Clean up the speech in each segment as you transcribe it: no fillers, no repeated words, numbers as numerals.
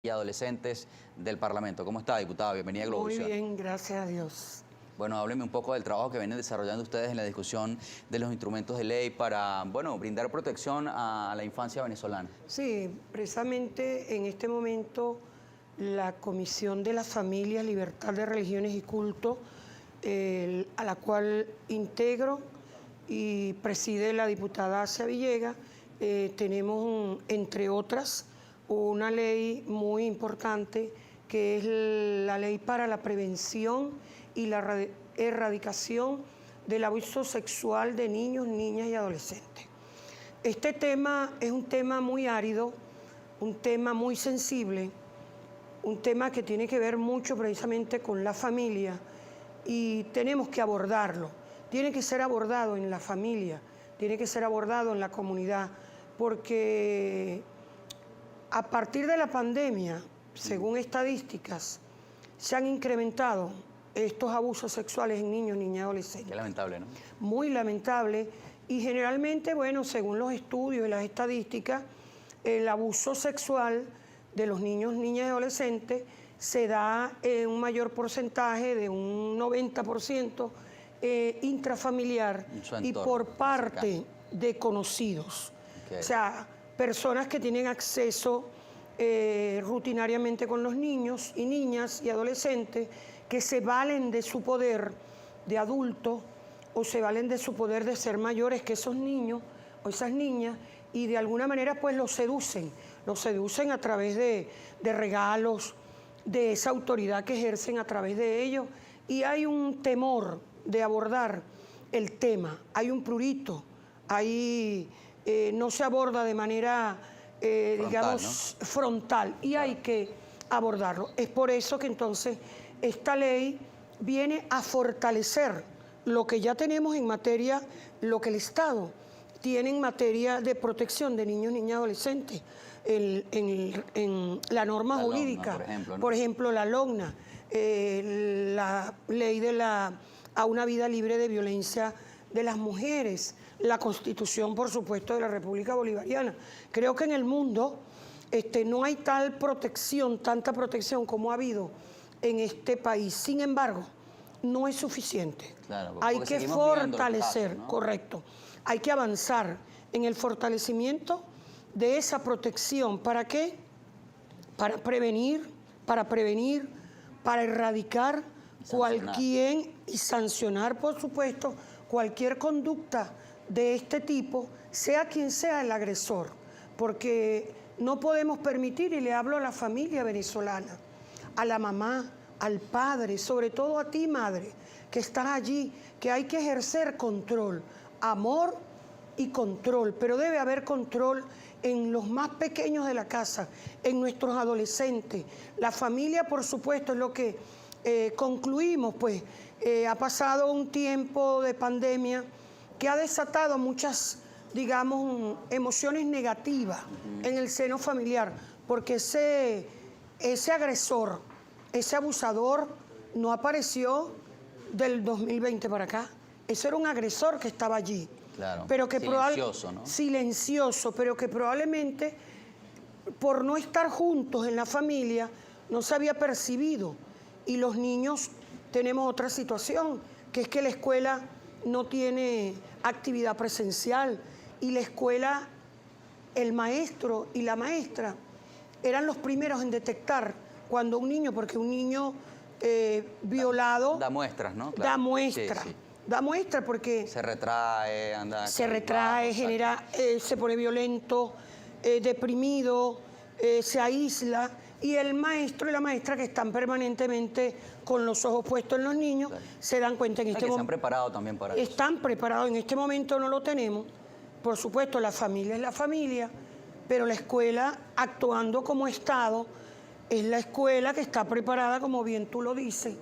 y adolescentes del Parlamento. ¿Cómo está, diputada? Bienvenida a Globovisión. Muy bien, gracias a Dios. Bueno, hábleme un poco del trabajo que vienen desarrollando ustedes en la discusión de los instrumentos de ley para, bueno, brindar protección a la infancia venezolana. Sí, precisamente en este momento la Comisión de las Familias, Libertad de Religiones y Culto, a la cual integro y preside la diputada Asia Villegas, tenemos, entre otras, una ley muy importante que es la ley para la prevención y la erradicación del abuso sexual de niños, niñas y adolescentes. Este tema es un tema muy árido, un tema muy sensible, un tema que tiene que ver mucho precisamente con la familia y tenemos que abordarlo. Tiene que ser abordado en la familia, tiene que ser abordado en la comunidad, porque a partir de la pandemia, según estadísticas, se han incrementado estos abusos sexuales en niños, niñas y adolescentes. Qué lamentable, ¿no? Muy lamentable. Y generalmente, bueno, según los estudios y las estadísticas, el abuso sexual de los niños, niñas y adolescentes se da en un mayor porcentaje, de un 90%, intrafamiliar y por parte de conocidos. Okay. O sea, personas que tienen acceso rutinariamente con los niños y niñas y adolescentes, que se valen de su poder de adulto o se valen de su poder de ser mayores que esos niños o esas niñas y de alguna manera pues los seducen a través de regalos, de esa autoridad que ejercen a través de ellos, y hay un temor de abordar el tema, hay un prurito, no se aborda de manera frontal, digamos, ¿no? Frontal, y claro, hay que abordarlo. Es por eso que entonces esta ley viene a fortalecer lo que ya tenemos en materia, lo que el Estado tiene en materia de protección de niños, niñas y adolescentes, en la norma jurídica, por ejemplo, ¿no? Por ejemplo, la LOGNA, la ley a una vida libre de violencia de las mujeres, la Constitución, por supuesto, de la República Bolivariana. Creo que en el mundo no hay tal protección, tanta protección como ha habido en este país. Sin embargo, no es suficiente. Claro, hay que fortalecer, casos, ¿no? Correcto. Hay que avanzar en el fortalecimiento de esa protección. ¿Para qué? Para prevenir, para erradicar cualquier y sancionar, por supuesto, cualquier conducta de este tipo, sea quien sea el agresor, porque no podemos permitir, y le hablo a la familia venezolana, a la mamá, al padre, sobre todo a ti, madre, que estás allí, que hay que ejercer control, amor y control, pero debe haber control en los más pequeños de la casa, en nuestros adolescentes. La familia, por supuesto, es lo que concluimos, pues ha pasado un tiempo de pandemia que ha desatado muchas, digamos, emociones negativas en el seno familiar, porque ese agresor, ese abusador no apareció del 2020 para acá. Ese era un agresor que estaba allí. Claro, pero que silencioso, ¿no? Silencioso, pero que probablemente por no estar juntos en la familia no se había percibido. Y los niños tenemos otra situación, que es que la escuela no tiene actividad presencial y la escuela, el maestro y la maestra eran los primeros en detectar cuando un niño, porque un niño violado... Da muestras, ¿no? Claro. Da muestras. Sí, sí. Da muestra porque... Se retrae, se retrae, genera, se pone violento, deprimido, se aísla, y el maestro y la maestra, que están permanentemente con los ojos puestos en los niños, claro, se dan cuenta en este momento. Se han preparado también para eso. Están preparados, en este momento no lo tenemos. Por supuesto, la familia es la familia, pero la escuela, actuando como Estado, es la escuela que está preparada, como bien tú lo dices.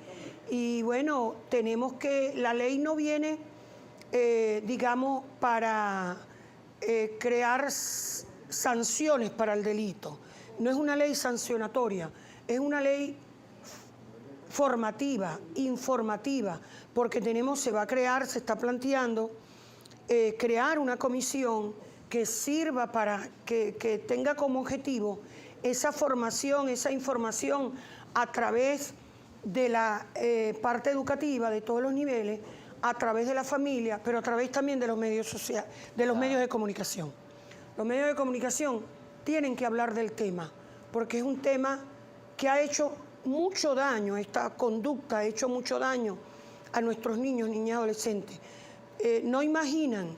Y bueno, tenemos que, la ley no viene, digamos, para crear sanciones para el delito. No es una ley sancionatoria, es una ley formativa, informativa, porque se va a crear, se está planteando crear una comisión que sirva para que tenga como objetivo esa formación, esa información a través de la parte educativa de todos los niveles, a través de la familia, pero a través también de los medios sociales, de los medios de comunicación. Los medios de comunicación tienen que hablar del tema, porque es un tema que ha hecho mucho daño, esta conducta ha hecho mucho daño a nuestros niños, niñas y adolescentes. No imaginan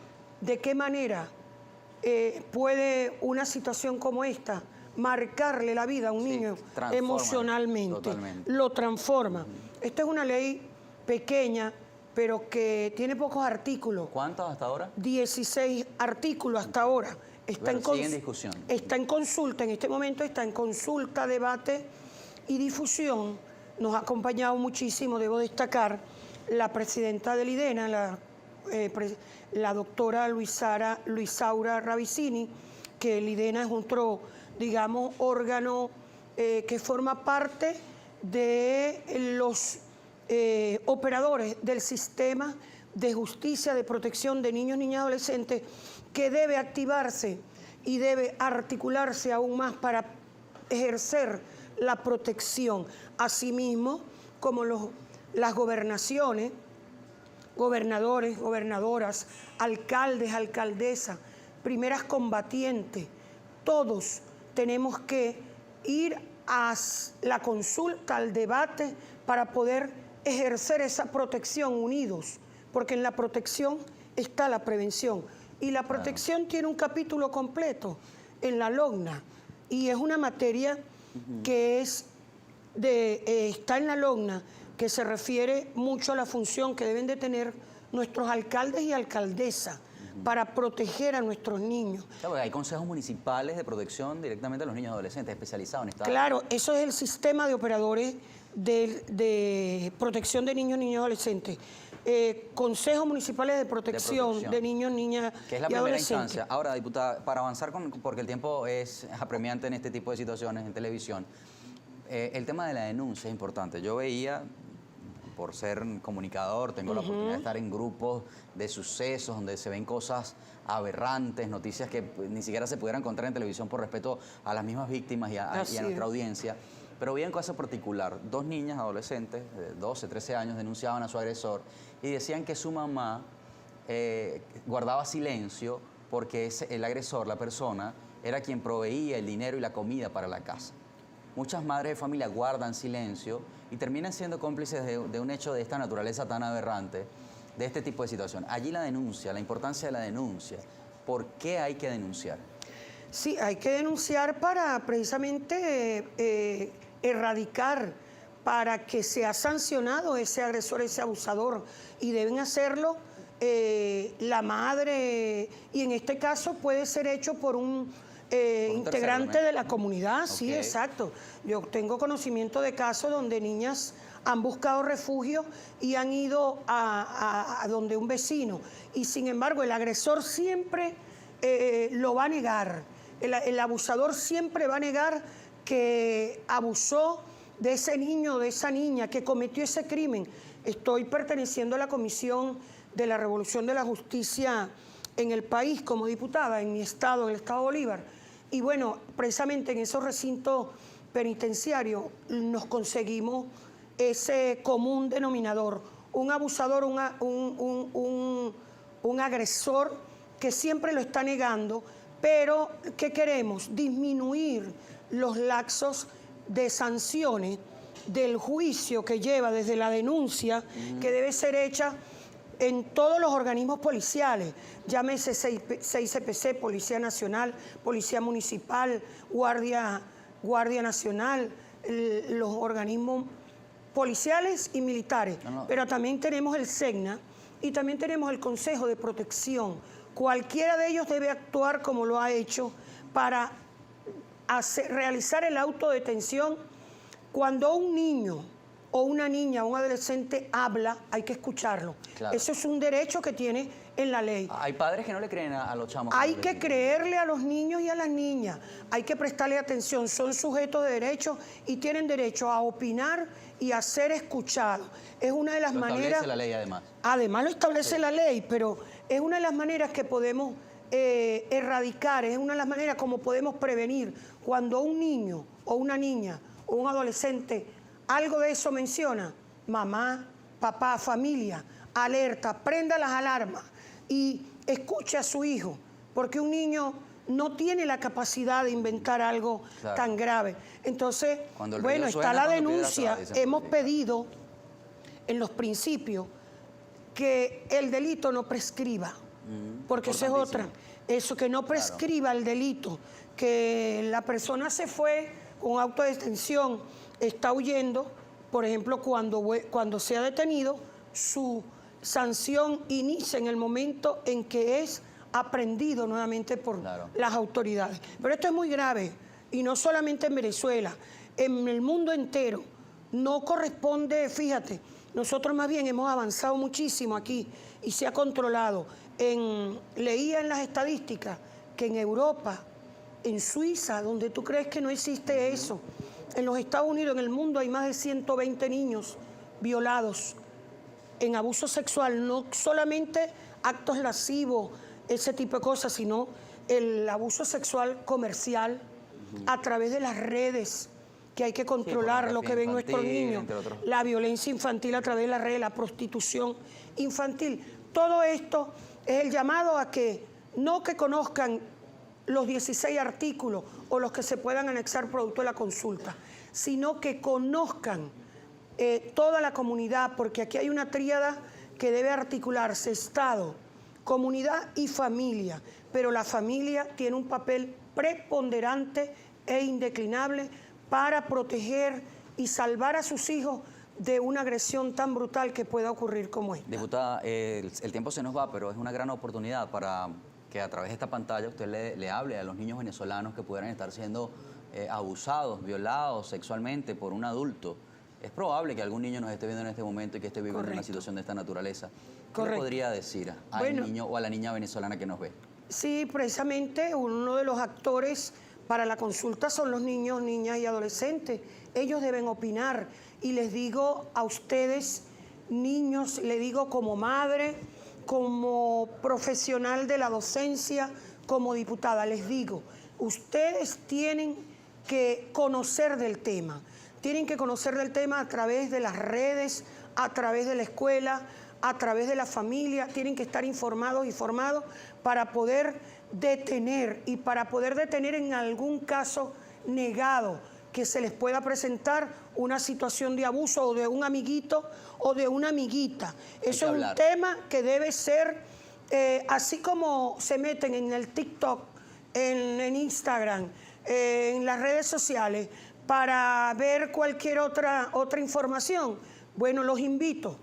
de qué manera puede una situación como esta marcarle la vida a un niño emocionalmente. Totalmente. Lo transforma. Esta es una ley pequeña, pero que tiene pocos artículos. ¿Cuántos hasta ahora? 16 artículos hasta ahora. Sigue en discusión. Está en consulta, en este momento está en consulta, debate y difusión. Nos ha acompañado muchísimo, debo destacar, la presidenta del IDENA, la doctora Luisaura Ravicini, que el IDENA es otro, digamos, órgano que forma parte de los operadores del sistema de justicia, de protección de niños, niñas y adolescentes, que debe activarse y debe articularse aún más para ejercer la protección. Asimismo, como las gobernaciones, gobernadores, gobernadoras, alcaldes, alcaldesas, primeras combatientes, todos tenemos que ir a la consulta, al debate, para poder ejercer esa protección unidos, porque en la protección está la prevención. Y la protección tiene un capítulo completo en la LOGNA, y es una materia que está en la LOGNA, que se refiere mucho a la función que deben de tener nuestros alcaldes y alcaldesas para proteger a nuestros niños. Claro, hay consejos municipales de protección directamente a los niños y adolescentes, especializados en esta área. Claro, eso es el sistema de operadores de protección de niños, niñas y adolescentes. Consejos municipales de protección de niños, niñas que es la y primera adolescentes. instancia. Ahora, diputada, para avanzar, porque el tiempo es apremiante en este tipo de situaciones en televisión, el tema de la denuncia es importante. Yo veía, por ser comunicador, tengo la oportunidad de estar en grupos de sucesos donde se ven cosas aberrantes, noticias que ni siquiera se pudieran encontrar en televisión por respeto a las mismas víctimas y a nuestra audiencia. Pero vi un caso particular, 2 niñas adolescentes de 12, 13 años denunciaban a su agresor y decían que su mamá guardaba silencio porque el agresor, la persona, era quien proveía el dinero y la comida para la casa. Muchas madres de familia guardan silencio y terminan siendo cómplices de un hecho de esta naturaleza tan aberrante, de este tipo de situación. Allí la denuncia, la importancia de la denuncia. ¿Por qué hay que denunciar? Sí, hay que denunciar para precisamente erradicar, para que sea sancionado ese agresor, ese abusador, y deben hacerlo la madre, y en este caso puede ser hecho por un integrante de la comunidad. Sí, exacto. Yo tengo conocimiento de casos donde niñas han buscado refugio y han ido a donde un vecino, y sin embargo el agresor siempre lo va a negar. El abusador siempre va a negar que abusó de ese niño o de esa niña, que cometió ese crimen. Estoy perteneciendo a la Comisión de la Revolución de la Justicia en el país como diputada, en mi estado, en el estado de Bolívar. Y bueno, precisamente en esos recintos penitenciarios nos conseguimos ese común denominador, un abusador, un agresor que siempre lo está negando, pero ¿qué queremos? Disminuir los lapsos de sanciones del juicio que lleva desde la denuncia, que debe ser hecha en todos los organismos policiales, llámese 6CPC, Policía Nacional, Policía Municipal, Guardia Nacional, los organismos policiales y militares. Pero también tenemos el SEGNA y también tenemos el Consejo de Protección. Cualquiera de ellos debe actuar como lo ha hecho para realizar el autodetención. Cuando un niño o una niña o un adolescente habla, hay que escucharlo. Claro. Eso es un derecho que tiene en la ley. Hay padres que no le creen a los chamos. Hay que creerle a los niños y a las niñas. Hay que prestarle atención. Son sujetos de derecho y tienen derecho a opinar y a ser escuchados. Es una de las maneras... Lo establece la ley, además. Además lo establece la ley, pero es una de las maneras que podemos erradicar, es una de las maneras como podemos prevenir cuando un niño o una niña o un adolescente algo de eso menciona, mamá, papá, familia, alerta, prenda las alarmas y escuche a su hijo, porque un niño no tiene la capacidad de inventar algo tan grave. Entonces, bueno, está la denuncia, hemos pedido en los principios que el delito no prescriba, porque esa es otra, eso que no prescriba el delito, que la persona se fue con autodetención, está huyendo, por ejemplo, cuando sea detenido, su sanción inicia en el momento en que es aprendido nuevamente por las autoridades. Pero esto es muy grave, y no solamente en Venezuela, en el mundo entero. No corresponde, fíjate, nosotros más bien hemos avanzado muchísimo aquí y se ha controlado. Leía en las estadísticas que en Europa, en Suiza, donde tú crees que no existe eso, en los Estados Unidos, en el mundo, hay más de 120 niños violados en abuso sexual, no solamente actos lascivos, ese tipo de cosas, sino el abuso sexual comercial a través de las redes, que hay que controlar lo que ven nuestros niños, la violencia infantil a través de las redes, la prostitución infantil. Todo esto es el llamado a que no que conozcan los 16 artículos o los que se puedan anexar producto de la consulta, sino que conozcan toda la comunidad, porque aquí hay una tríada que debe articularse: Estado, comunidad y familia, pero la familia tiene un papel preponderante e indeclinable para proteger y salvar a sus hijos de una agresión tan brutal que pueda ocurrir como esta. Diputada, el tiempo se nos va, pero es una gran oportunidad para que a través de esta pantalla usted le hable a los niños venezolanos que pudieran estar siendo abusados, violados sexualmente por un adulto. Es probable que algún niño nos esté viendo en este momento y que esté viviendo una situación de esta naturaleza. ¿Qué le podría decir al niño o a la niña venezolana que nos ve? Sí, precisamente uno de los actores para la consulta son los niños, niñas y adolescentes. Ellos deben opinar. Y les digo a ustedes, niños, le digo como madre, como profesional de la docencia, como diputada, les digo, ustedes tienen que conocer del tema. Tienen que conocer del tema a través de las redes, a través de la escuela, a través de la familia. Tienen que estar informados y formados para poder detener y para poder detener en algún caso negado que se les pueda presentar una situación de abuso o de un amiguito o de una amiguita. Eso es un tema que debe ser, así como se meten en el TikTok, en Instagram, en las redes sociales, para ver cualquier otra información. Bueno, los invito,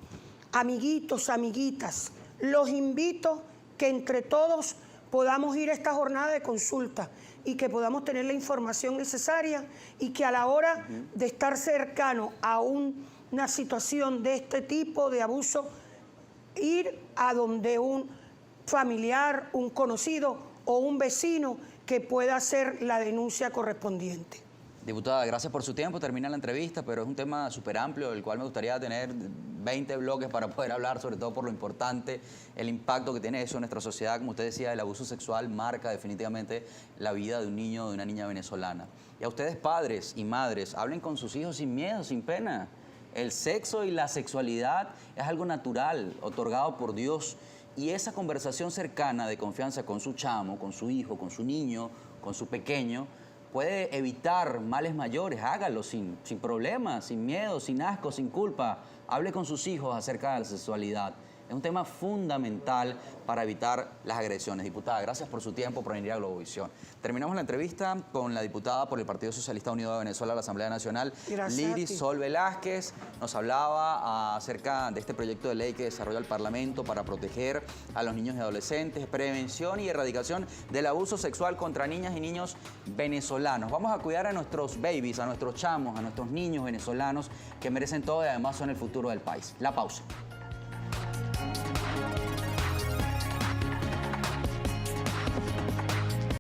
amiguitos, amiguitas, los invito que entre todos podamos ir a esta jornada de consulta y que podamos tener la información necesaria y que a la hora de estar cercano a una situación de este tipo de abuso, ir a donde un familiar, un conocido o un vecino que pueda hacer la denuncia correspondiente. Diputada, gracias por su tiempo. Termina la entrevista, pero es un tema súper amplio, del cual me gustaría tener 20 bloques para poder hablar, sobre todo por lo importante, el impacto que tiene eso en nuestra sociedad. Como usted decía, el abuso sexual marca definitivamente la vida de un niño o de una niña venezolana. Y a ustedes, padres y madres, hablen con sus hijos sin miedo, sin pena. El sexo y la sexualidad es algo natural, otorgado por Dios. Y esa conversación cercana de confianza con su chamo, con su hijo, con su niño, con su pequeño, puede evitar males mayores. Hágalo sin problemas, sin miedo, sin asco, sin culpa. Hable con sus hijos acerca de la sexualidad. Es un tema fundamental para evitar las agresiones. Diputada, gracias por su tiempo, por venir a Globovisión. Terminamos la entrevista con la diputada por el Partido Socialista Unido de Venezuela a la Asamblea Nacional, Liris Sol Velázquez. Nos hablaba acerca de este proyecto de ley que desarrolla el Parlamento para proteger a los niños y adolescentes, prevención y erradicación del abuso sexual contra niñas y niños venezolanos. Vamos a cuidar a nuestros babies, a nuestros chamos, a nuestros niños venezolanos que merecen todo y además son el futuro del país. La pausa.